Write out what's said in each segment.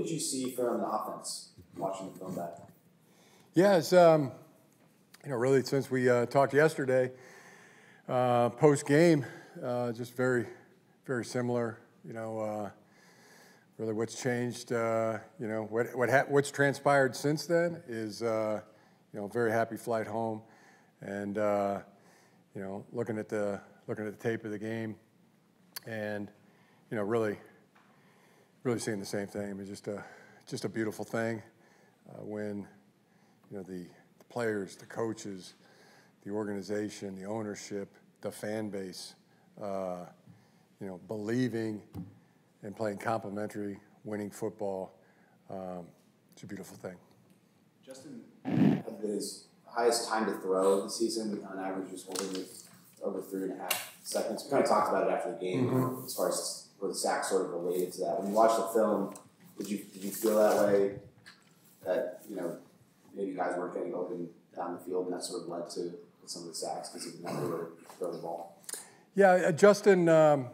did you see from the offense watching the film back? Yeah, it's really since we talked yesterday, post game, just very, very similar. Really, what's changed? What's transpired since then is very happy flight home, and looking at the tape of the game, and really seeing the same thing. I mean, just a beautiful thing when the players, the coaches, the organization, the ownership, the fan base, believing and playing complementary, winning football. It's a beautiful thing. Justin had his highest time to throw this season, on average, was holding it over 3.5 seconds. We kind of talked about it after the game, as far as where the sack sort of related to that. When you watched the film, did you feel that way? That maybe guys weren't getting open down the field, and that sort of led to some of the sacks because he didn't know where to throw the ball. Yeah, Justin made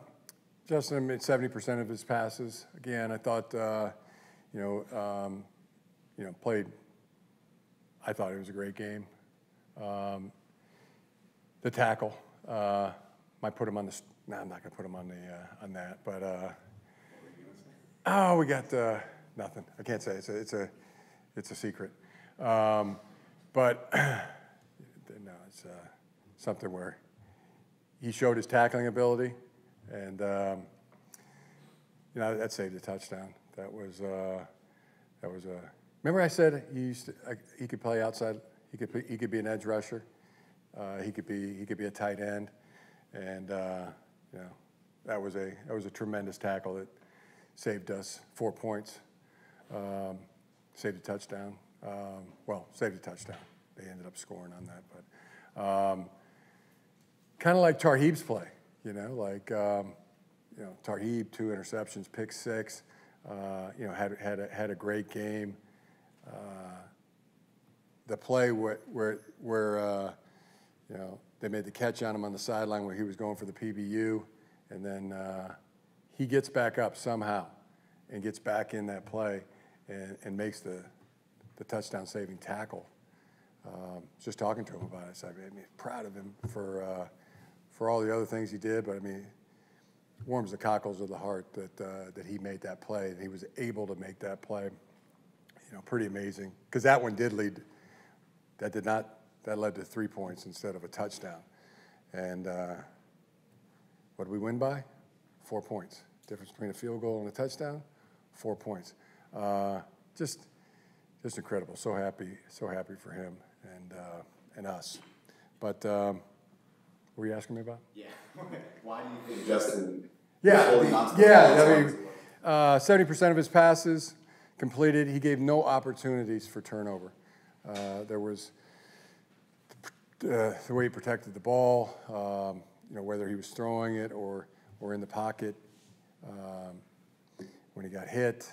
70% of his passes. Again, I thought, played. I thought it was a great game. The tackle, might put him on the. No, I'm not gonna put him on the on that. But we got nothing. I can't say it's a secret. But no, it's something where he showed his tackling ability, and that saved a touchdown. That was a. Remember I said he could play outside. He could be an edge rusher. He could be a tight end, and that was a tremendous tackle that saved us 4 points. Saved a touchdown. Saved a touchdown. They ended up scoring on that, but kind of like Tarheeb's play, Tarheeb, 2 interceptions, pick 6. Had a great game. The play where they made the catch on him on the sideline where he was going for the PBU, and then he gets back up somehow and gets back in that play and makes the touchdown-saving tackle. Just talking to him about it, so I mean, proud of him for all the other things he did, but I mean, warms the cockles of the heart that he made that play, and he was able to make that play. Pretty amazing, because that one did lead. That led to 3 points instead of a touchdown, and what did we win by? 4 points. Difference between a field goal and a touchdown, 4 points. Just incredible. So happy for him and us. But what were you asking me about? Yeah. Why do you think Justin? I mean, 70% of his passes completed. He gave no opportunities for turnover. There was the way he protected the ball, whether he was throwing it or in the pocket. When he got hit,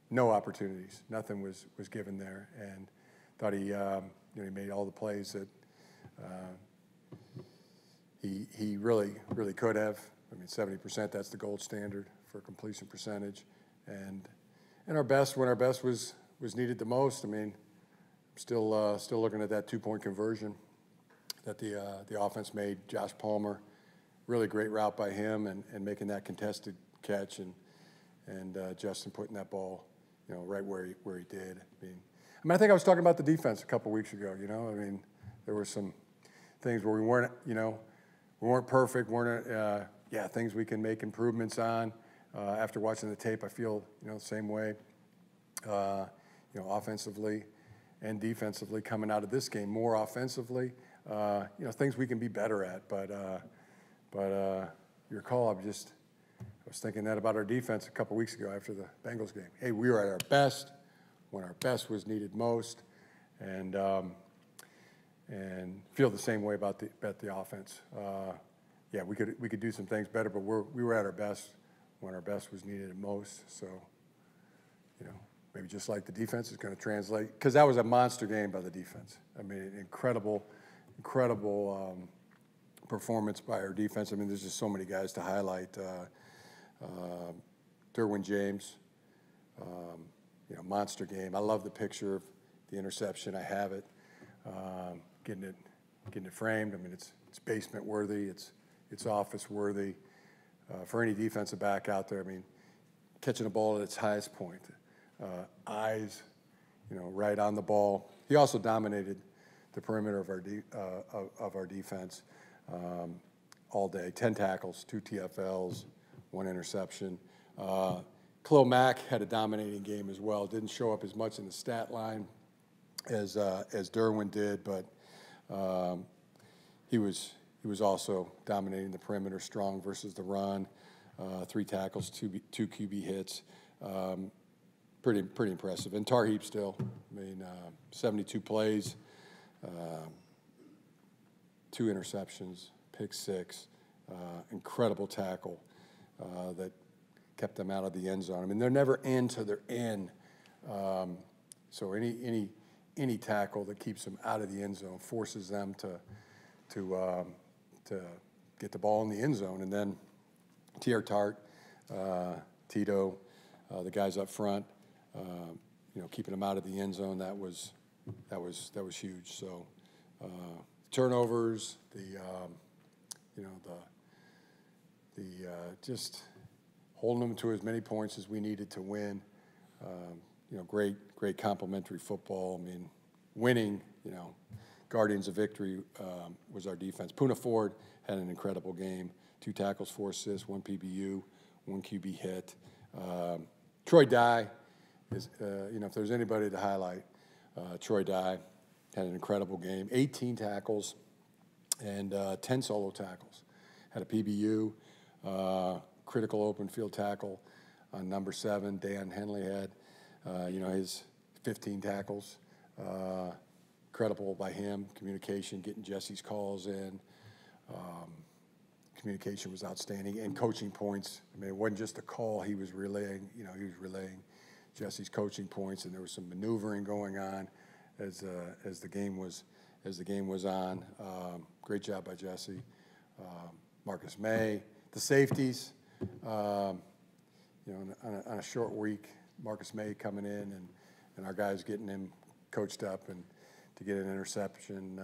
no opportunities. Nothing was given there, and thought he made all the plays that he really could have. I mean, 70%, that's the gold standard for completion percentage, and when our best was needed the most. I mean, still looking at that 2-point conversion that the offense made. Josh Palmer, really great route by him, and making that contested catch, and Justin putting that ball, right where he did. I think I was talking about the defense a couple weeks ago. I mean, there were some things where we weren't perfect, things we can make improvements on. After watching the tape, I feel the same way. Offensively and defensively coming out of this game, more offensively, things we can be better at. But your call, I was thinking that about our defense a couple weeks ago after the Bengals game. Hey, we were at our best when our best was needed most, and feel the same way about the offense. We could do some things better, but we were at our best when our best was needed most. So, maybe just like the defense is going to translate, because that was a monster game by the defense. I mean, incredible performance by our defense. I mean, there's just so many guys to highlight. Derwin James, monster game. I love the picture of the interception. I have it, getting it framed. I mean, it's basement worthy. It's office worthy for any defensive back out there. I mean, catching a ball at its highest point, eyes, right on the ball. He also dominated the perimeter of our defense all day. 10 tackles, 2 TFLs, 1 interception. Khalil Mack had a dominating game as well. Didn't show up as much in the stat line as Derwin did, but he was also dominating the perimeter, strong versus the run. 3 tackles, 2 QB hits. Pretty impressive. And Tarheeb Still, 72 plays, 2 interceptions, pick 6, incredible tackle that kept them out of the end zone. I mean, they're never in till they're in. So any tackle that keeps them out of the end zone forces them to get the ball in the end zone. And then Tart, Tito, the guys up front, keeping them out of the end zone. That was huge. So turnovers, just holding them to as many points as we needed to win. Great complimentary football. I mean, winning, guardians of victory was our defense. Poona Ford had an incredible game. 2 tackles, 4 assists, 1 PBU, 1 QB hit. Troy Dye is, if there's anybody to highlight, Troy Dye had an incredible game. 18 tackles and 10 solo tackles. Had a PBU, critical open field tackle on number 7. Dan Henley had, his 15 tackles. Incredible by him. Communication, getting Jesse's calls in. Communication was outstanding, and coaching points. I mean, it wasn't just a call he was relaying. He was relaying Jesse's coaching points, and there was some maneuvering going on as the game was on. Great job by Jesse. Marcus May, the safeties. On a short week, Marcus May coming in and our guys getting him coached up and to get an interception.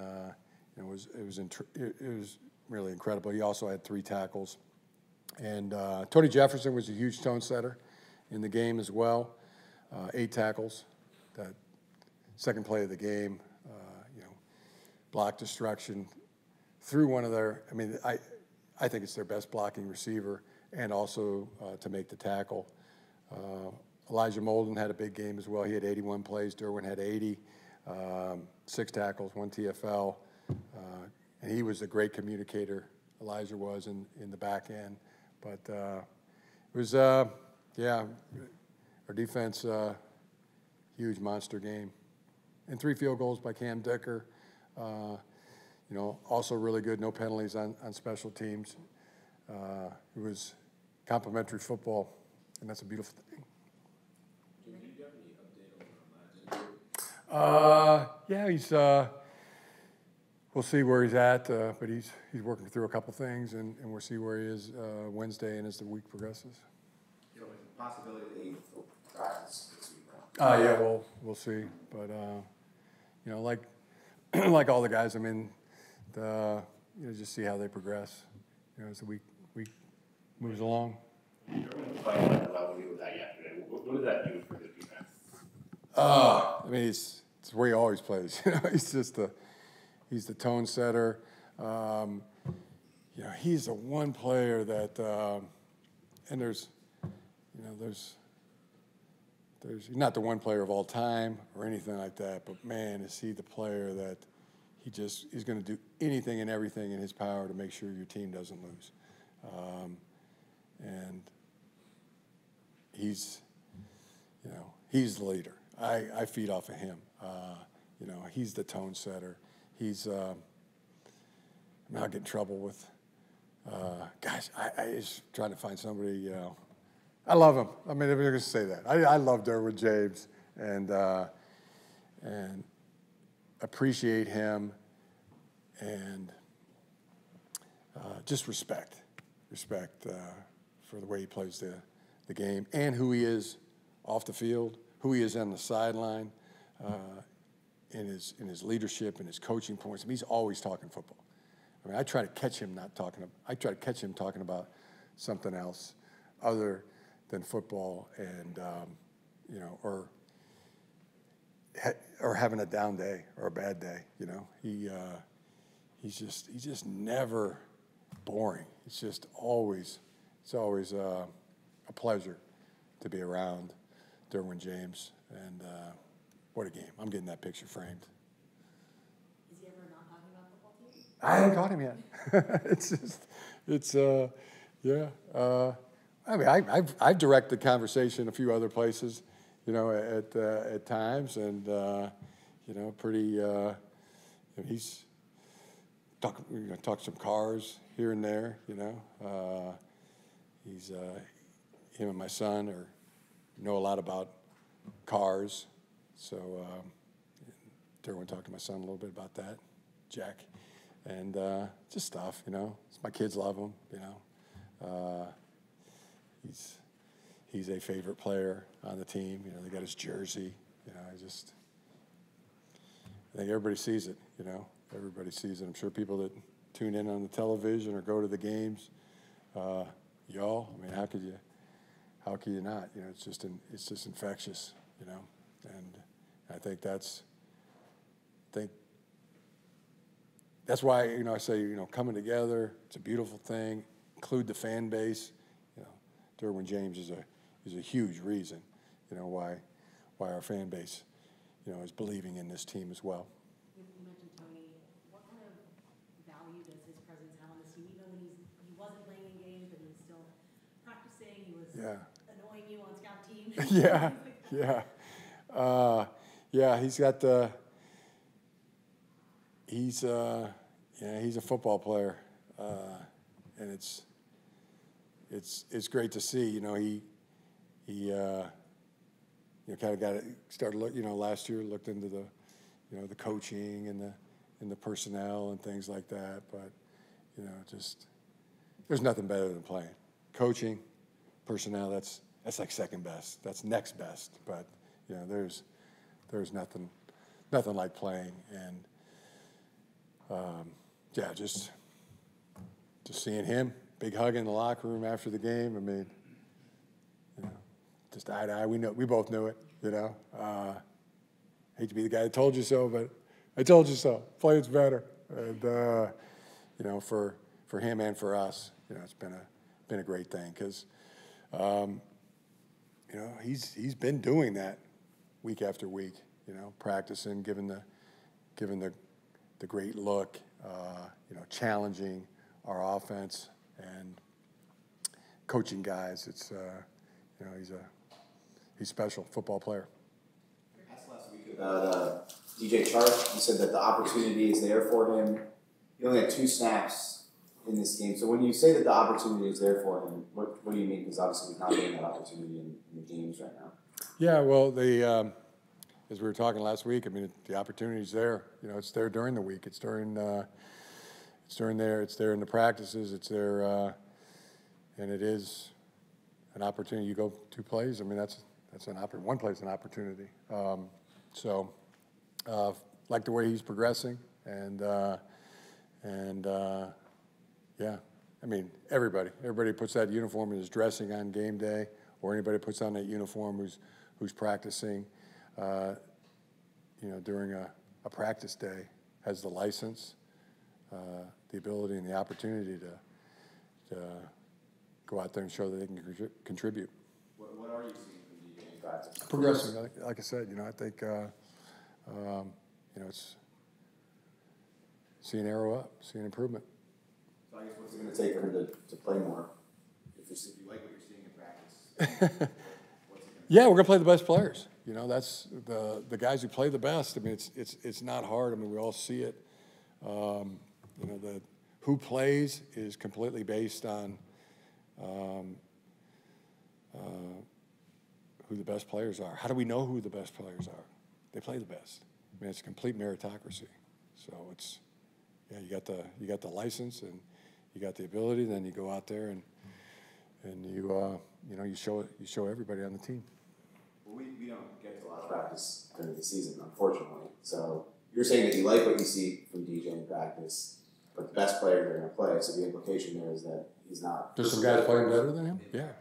It was really incredible. He also had 3 tackles. And Tony Jefferson was a huge tone setter in the game as well. 8 tackles. That second play of the game, block destruction through one of their, I think it's their best blocking receiver, and also to make the tackle. Elijah Molden had a big game as well. He had 81 plays. Derwin had 80. 6 tackles, 1 TFL. And he was a great communicator, Elijah was, in the back end. But it was, our defense, huge monster game. And 3 field goals by Cam Dicker. Also really good, no penalties on special teams. It was complimentary football, and that's a beautiful thing. Do you have any update on He's we'll see where he's at, but he's working through a couple things, and we'll see where he is Wednesday and as the week progresses. the possibility that he will practice this week? We'll see, but like all the guys, just see how they progress, as the week moves along. You're going to play on that level you were at yesterday. What did that do for the defense? It's where he always plays. He's the tone setter. He's the one player that, and there's he's not the one player of all time or anything like that, but man, is he the player that he's going to do anything and everything in his power to make sure your team doesn't lose. And he's the leader. I feed off of him. He's the tone setter. I'll get in trouble with, I was trying to find somebody, I love him. I'm going to say that. I love Derwin James and appreciate him and just respect for the way he plays the game and who he is off the field, who he is on the sideline, in his leadership and his coaching points. I mean, he's always talking football. I mean, I try to catch him talking about something else other than football, and you know, or having a down day or a bad day. You know, he's just never boring. It's always a pleasure to be around Derwin James, and what a game. I'm getting that picture framed. Is he ever not talking about football to you? I haven't caught him yet. Yeah. I mean, I've directed conversation a few other places, you know, at times, and you know, pretty. He's talk some cars here and there, you know. He's him and my son know a lot about cars, so Derwin talked to my son a little bit about that, Jack, and just stuff, you know. My kids love him, you know. He's a favorite player on the team. You know, they got his jersey. You know, I think everybody sees it. You know, everybody sees it. I'm sure people that tune in on the television or go to the games, y'all. I mean, how could you not? You know, it's just infectious. You know, and I think that's why, you know, I say, you know, coming together. It's a beautiful thing. Include the fan base. You know, Derwin James is a huge reason, you know, why our fan base, you know, is believing in this team as well. You mentioned Tony. What kind of value does his presence have on this team? Even when he wasn't playing in games, but he was still practicing. He was annoying you on scout team. Yeah. He's got he's a football player, and it's great to see. You know, he you know, kind of got it started. You know, last year looked into the, you know, the coaching and the personnel and things like that. But you know, just there's nothing better than playing. Coaching, personnel. That's like second best. That's next best. But you know, there's nothing like playing. And just seeing him, big hug in the locker room after the game. I mean, you know, just eye to eye. We both knew it. You know, hate to be the guy that told you so, but I told you so. Playing's better, and you know, for him and for us, you know, it's been a great thing because you know, he's been doing that week after week. You know, practicing, giving the great look, you know, challenging our offense and coaching guys. It's you know, he's special football player. You asked last week about DJ Chark. You said that the opportunity is there for him. He only had 2 snaps in this game. So when you say that the opportunity is there for him, what do you mean? Because obviously he's not getting that opportunity in the games right now. Yeah, well, as we were talking last week, I mean, the opportunity's there. You know, it's there during the week. It's there in the practices. It's there, and it is an opportunity. You go 2 plays. I mean, that's one play's an opportunity. So, like the way he's progressing, and yeah, I mean, everybody puts that uniform and is dressing on game day, or anybody puts on that uniform who's practicing. You know, during a practice day, has the license, the ability and the opportunity to go out there and show that they can contribute. What are you seeing from DJ in practice? Progressing, like I said, you know, I think, you know, it's seeing arrow up, seeing improvement. So I guess what's it going to take for him to play more? If you like what you're seeing in practice, yeah, we're going to play the best players. You know, that's the guys who play the best. I mean, it's not hard. I mean, we all see it. You know, who plays is completely based on who the best players are. How do we know who the best players are? They play the best. I mean, it's a complete meritocracy. So it's, yeah, you got the license and you got the ability. Then you go out there and you show everybody on the team. Well, we don't get to a lot of practice during the season, unfortunately. So you're saying that you like what you see from DJ in practice, but the best player they're going to play. So the implication there is that he's not. There's some guys playing better than him. Yeah.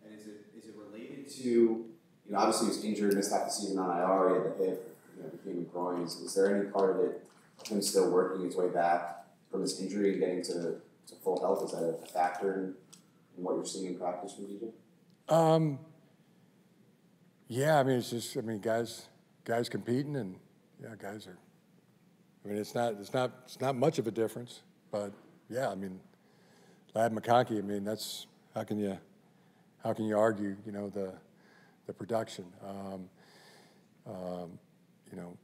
And is it related to? Obviously he was injured, missed half the season on IR. He had the hip, became a groin. Is there any part of it him still working his way back from his injury and getting to full health? Is that a factor in what you're seeing in practice from DJ? Yeah, I mean, it's just, guys competing, and guys are. It's not much of a difference, but yeah, Ladd McConkey. That's how can you argue? The production.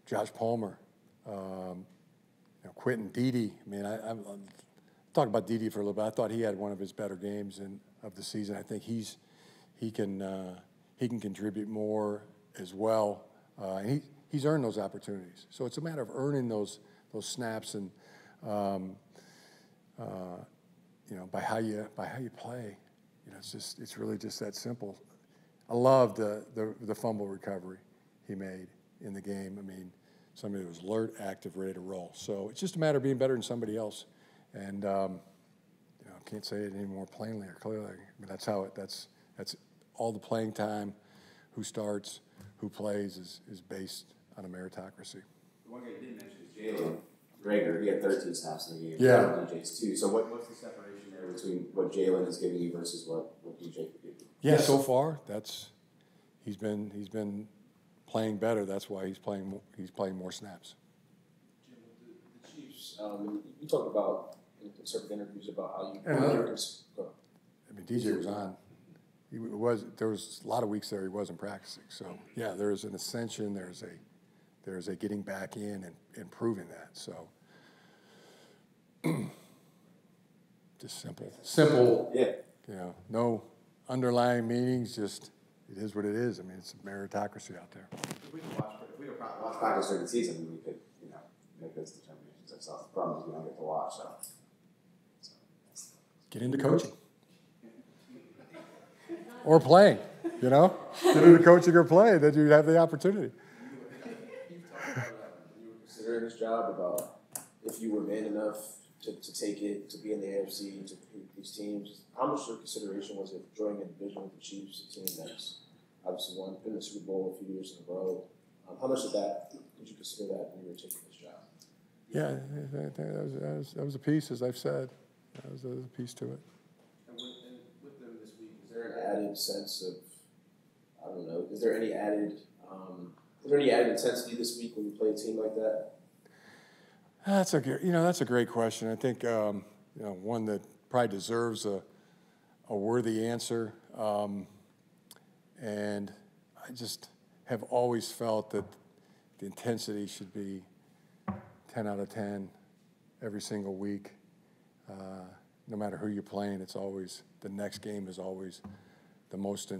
Josh Palmer, Quentin Dede. I'm talking about Dede for a little bit. I thought he had one of his better games of the season. I think he can contribute more as well, and he's earned those opportunities. So it's a matter of earning those snaps and by how you play. It's really just that simple. I love the fumble recovery he made in the game. Somebody that was alert, active, ready to roll. So it's just a matter of being better than somebody else, and I can't say it any more plainly or clearly. That's all the playing time. Who starts, who plays is based on a meritocracy. The one guy you didn't mention is Jalen Reagor. He had 13 snaps in the game. Yeah. DJ's too. So what's the separation there between what Jalen is giving you versus what DJ could give you? Yeah, so far he's been playing better. That's why he's playing more snaps. Jim, the Chiefs. You talk about in certain interviews about how you. DJ was on. There was a lot of weeks there he wasn't practicing. So yeah, there's an ascension. There's a getting back in and improving that. So just simple. Yeah. No underlying meanings. Just it is what it is. It's a meritocracy out there. If we could watch practice during the season, we could make those determinations ourselves. The problem is we don't get to watch. So. Get into coaching. Or playing, Get into coaching or play, then you have the opportunity. You talked about when you were considering this job about if you were man enough to take it, to be in the AFC, to compete with these teams. How much of consideration was it joining a division with the Chiefs, a team that's obviously been in the Super Bowl a few years in a row? How much of that did you consider that when you were taking this job? Yeah, that was a piece, as I've said. That was a piece to it. And with them this week, is there an added sense of, I don't know, is there any added intensity this week when you play a team like that? That's a great question. I think one that probably deserves a worthy answer, and I just have always felt that the intensity should be 10 out of 10 every single week. No matter who you're playing, it's always the next game is always the most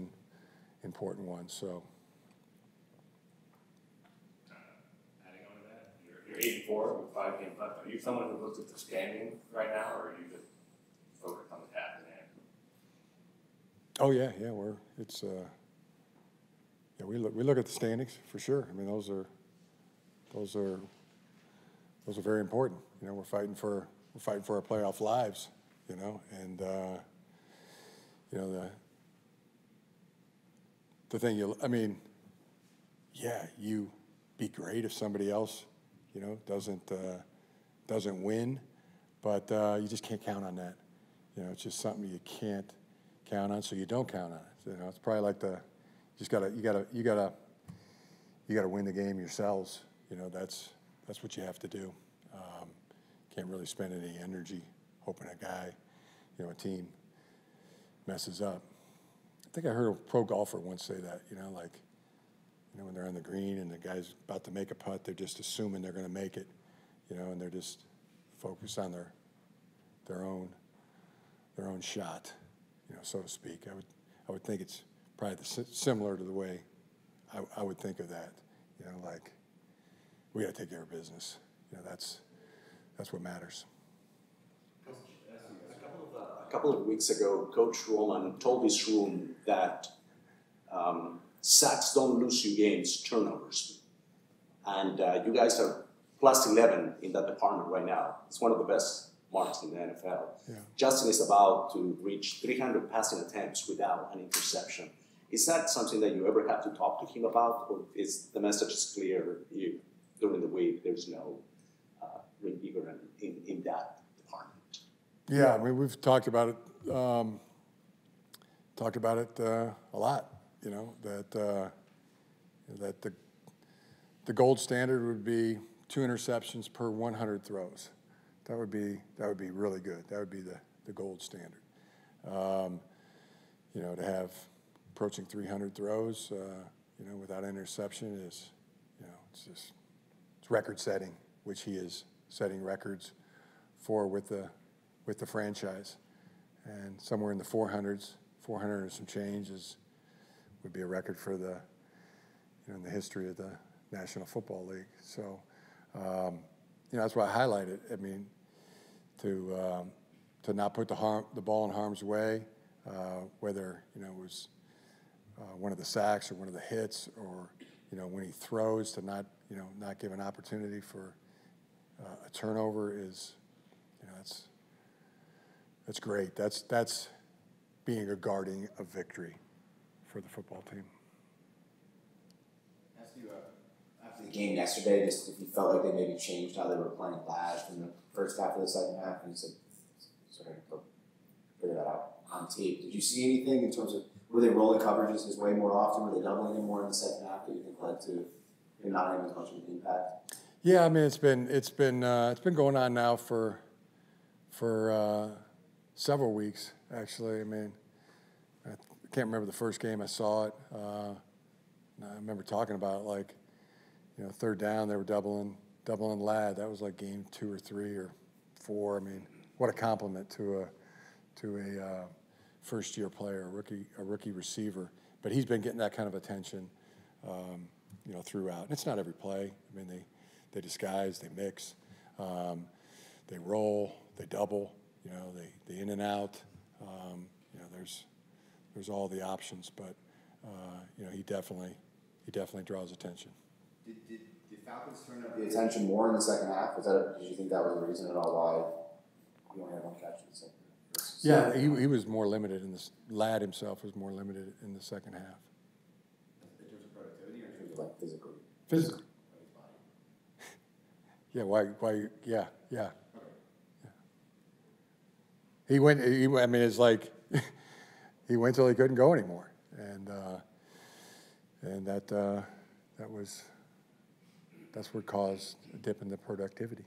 important one. So. You're 8-4 with 5 games left. Are you someone who looks at the standing right now, or are you just focused on the task at hand? Oh yeah, we look at the standings for sure. Those are very important. We're fighting for our playoff lives. And the thing you'd be great if somebody else. Doesn't win, but you just can't count on that. It's just something you can't count on, so you don't count on it. It's probably like you gotta win the game yourselves. That's what you have to do. Can't really spend any energy hoping a guy, a team messes up. I think I heard a pro golfer once say that. When they're on the green and the guy's about to make a putt, they're just assuming they're going to make it, and they're just focused on their own shot, so to speak. I would think it's probably similar to the way I would think of that, we got to take care of business. That's what matters. A couple of couple of weeks ago, Coach Roman told his room that sacks don't lose you games, turnovers. And you guys are plus 11 in that department right now. It's one of the best marks in the NFL. Yeah. Justin is about to reach 300 passing attempts without an interception. Is that something that you ever have to talk to him about, or is the message is clear during the week? There's no reinvigorant in that department. Yeah, I mean, we've talked about it. A lot. You know that the gold standard would be 2 interceptions per 100 throws. That would be really good. That would be the gold standard. You know, to have approaching 300 throws, you know, without an interception is, you know, it's record setting, which he is setting records for with the franchise, and somewhere in the 400s, 400 and some change would be a record for the, you know, in the history of the National Football League. So, you know, that's why I highlight it. I mean, to not put the ball in harm's way, whether, you know, it was one of the sacks or one of the hits, or, you know, when he throws, to not give an opportunity for a turnover is, you know, that's great. That's being a guardian of victory for the football team. Ask you after the game yesterday, just if you felt like they maybe changed how they were playing last from the first half to the second half, and you said, sort of figure that out on tape. Did you see anything in terms of, were they rolling coverages his way more often? Were they doubling him more in the second half that you think led to him not having as much of an impact? Yeah, I mean, it's been going on now for several weeks, actually. I mean, I can't remember the first game I saw it. I remember talking about it, like, you know, third down, they were doubling Ladd. That was like game 2 or 3 or 4. I mean, what a compliment to a first-year player, a rookie receiver. But he's been getting that kind of attention, you know, throughout. And it's not every play. I mean, they disguise, they mix, they roll, they double. You know, they in and out. You know, there's all the options, but you know, he definitely draws attention. Did the Falcons turn up the attention more in the second half? Did you think that was the reason at all why you only had one catch in the second half? Yeah, he was more limited in this. Ladd himself was more limited in the second half. In terms of productivity, or in terms of like physically? Physically. Yeah. Why? Yeah. Yeah. He went. I mean, it's like he went till he couldn't go anymore, and that's what caused a dip in the productivity.